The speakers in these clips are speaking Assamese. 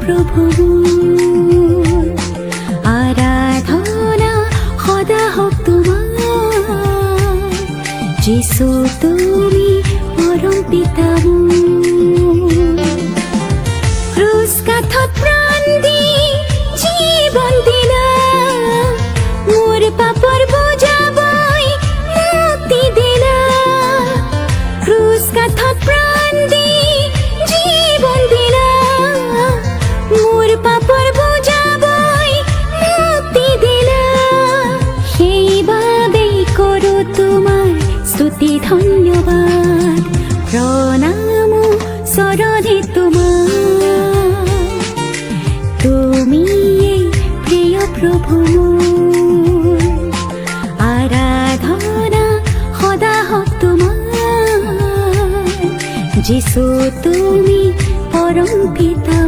প্রভু আরাধনা সদা হোক তোমার যিশু তুমি পরম পিতা ক্রুশ কাঠত প্রাণ দি জীবন দিলা মোর পাপর বোঝা বই মুক্তি দিলা ক্রুশ কাঠত প্রাণ দি জীবন দিলা মোর পাপর বোঝা বই মুক্তি দিলা সেইবাবেই করো তোমার স্তুতি ধন্যবাদ প্রণাম চরণে তোমার তুমি প্রিয় প্রভু আরাধনা সদা হোক তোমার যিশু তুমি পরম পিতা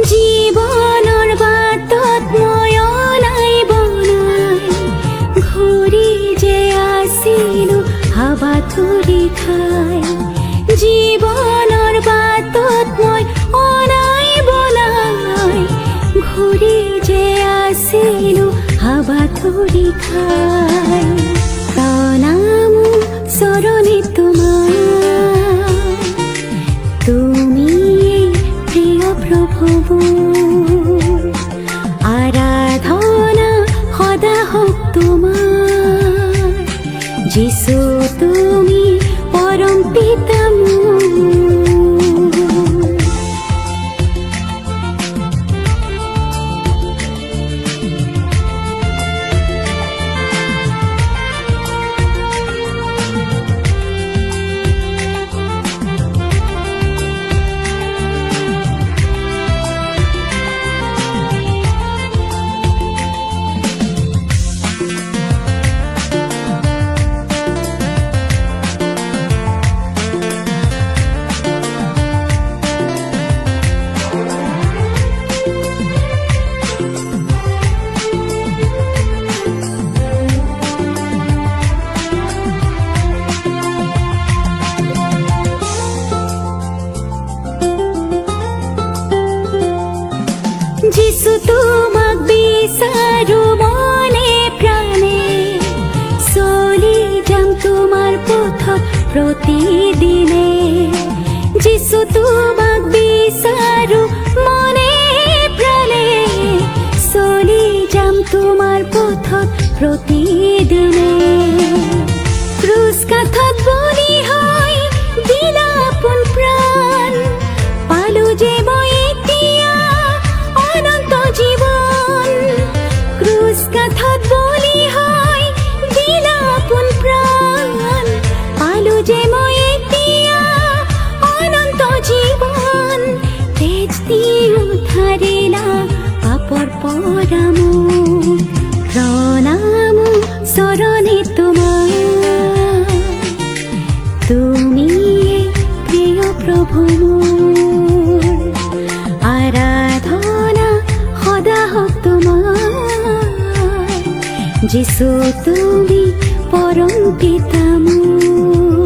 জীবনৰ বাটত মই অনাই বনাই ঘূৰি যে আছিলো হাবা ধৰি খাই জীৱনৰ বাটত মই অনাই বনাই ঘূৰি যে আছিলো হাবা ধৰি খাই প্ৰণাম চৰণে তোমাৰ তুমি প্ৰিয় প্ৰভু আৰাধনা সদা হোক তোমাৰ যিশু তুমি পৰম পিতা যিশু তোমাক বিচাৰো মনে প্ৰাণে চলি যাম তোমাৰ পথত প্ৰতিদিনে যিশু তোমাক বিচাৰো মনে প্ৰাণে চলি যাম তোমাৰ পথত প্ৰতিদিনে ক্ৰুশ কাঠত বলি হৈ দিলা আপোন প্ৰাণ পালো যে মই এতিয়া অনন্ত জীবন ক্ৰুশ কাঠত বলি হৈ দিলা আপোন প্ৰাণ পালো যে মই এতিয়া অনন্ত জীবন তেজ দি উদ্ধাৰিলা পাপৰ পৰা মোক প্ৰণাম চৰণে তোমাৰ তুমি প্ৰিয় প্ৰভু আৰাধনা সদা হোক তোমাৰ যিশু তুমি পৰম পিতা মোৰ